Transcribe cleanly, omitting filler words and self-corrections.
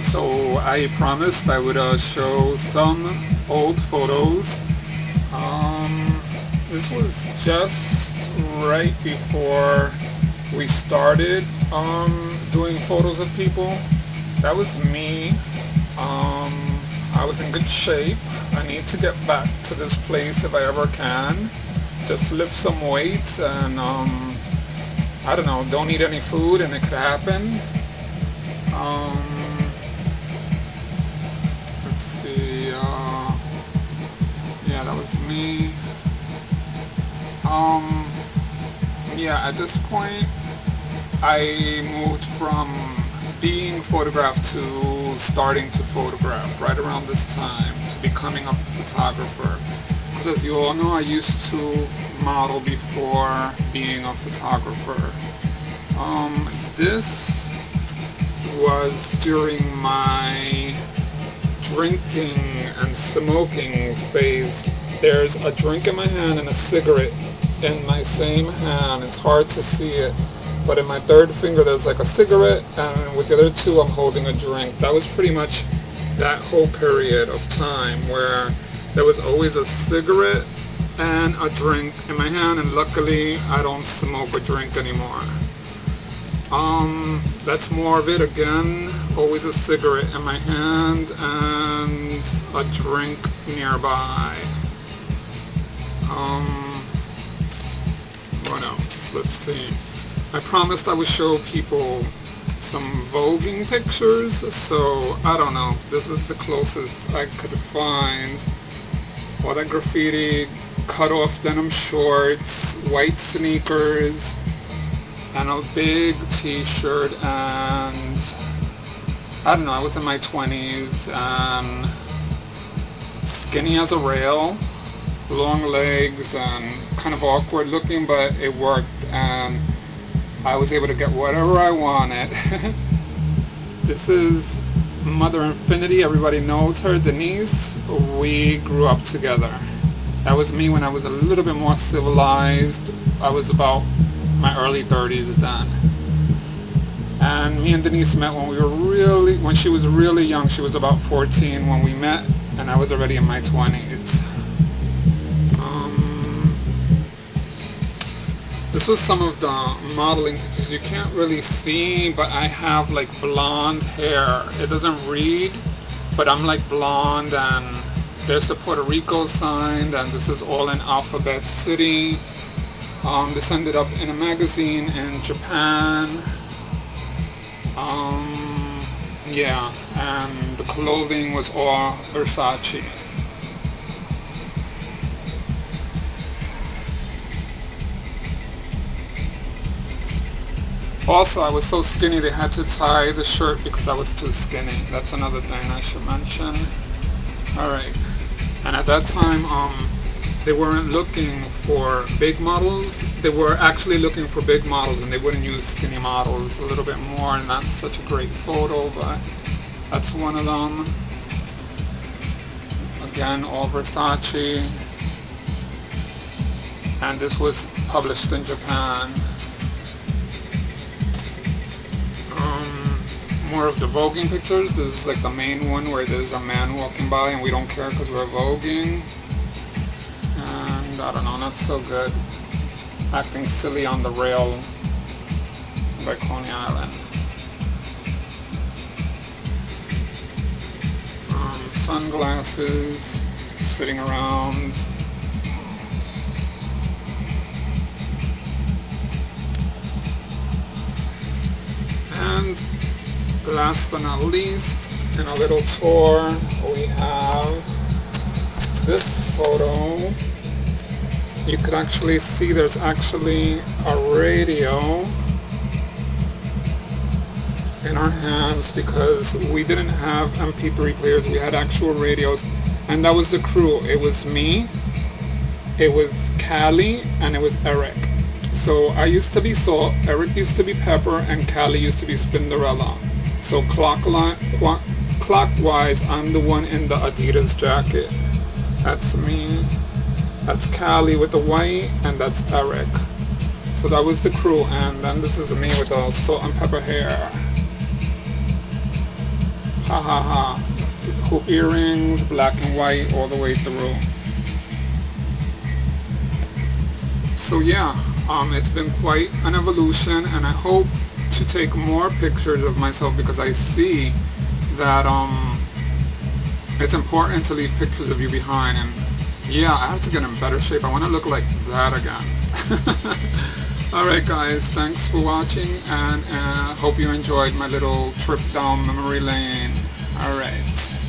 So I promised I would show some old photos. This was just right before we started doing photos of people. That was me. I was in good shape. I need to get back to this place if I ever can. Just lift some weights and I don't know, don't eat any food and it could happen. Let's see, yeah, that was me. Yeah, at this point, I moved from being photographed to starting to photograph right around this time, to becoming a photographer. Because as you all know, I used to model before being a photographer. This was during my drinking and smoking phase. There's a drink in my hand and a cigarette in my same hand. It's hard to see it, but in my third finger there's like a cigarette, and with the other two I'm holding a drink. That was pretty much that whole period of time where there was always a cigarette and a drink in my hand, and luckily I don't smoke or drink anymore. That's more of it again. Always a cigarette in my hand and a drink nearby. What else? Let's see. I promised I would show people some voguing pictures, so I don't know. This is the closest I could find. All that graffiti, cut off denim shorts, white sneakers, and a big t-shirt, and I don't know, I was in my 20s, and skinny as a rail, long legs, and kind of awkward looking, but it worked, and I was able to get whatever I wanted. This is Mother Infinity, everybody knows her, Denise. We grew up together. That was me when I was a little bit more civilized. I was about my early 30s then. And me and Denise met when she was really young. She was about 14 when we met, and I was already in my 20s. This was some of the modeling pictures. You can't really see, but I have like blonde hair. It doesn't read, but I'm like blonde, and there's the Puerto Rico sign, and this is all in Alphabet City. This ended up in a magazine in Japan. Yeah, and the clothing was all Versace. Also, I was so skinny they had to tie the shirt because I was too skinny. That's another thing I should mention. Alright, and at that time, they weren't looking for big models. They were actually looking for big models, and they wouldn't use skinny models a little bit more, and that's such a great photo, but that's one of them. Again, all Versace. And this was published in Japan. More of the voguing pictures. This is like the main one where there's a man walking by and we don't care because we're voguing. And I don't know, not so good. Acting silly on the rail by Coney Island. Sunglasses, sitting around. And last but not least, in a little tour, we have this photo. You could actually see there's actually a radio in our hands because we didn't have MP3 players, we had actual radios, and that was the crew. It was me, it was Callie, and it was Eric. So I used to be Salt, Eric used to be Pepper, and Callie used to be Spinderella. So clockwise, I'm the one in the Adidas jacket. That's me. That's Callie with the white, and that's Eric. So that was the crew, and then this is me with the salt and pepper hair. Ha ha ha. Hoop earrings, black and white, all the way through. So yeah, it's been quite an evolution, and I hope to take more pictures of myself because I see that it's important to leave pictures of you behind. And yeah, I have to get in better shape. I want to look like that again. Alright guys, thanks for watching, and hope you enjoyed my little trip down memory lane. Alright.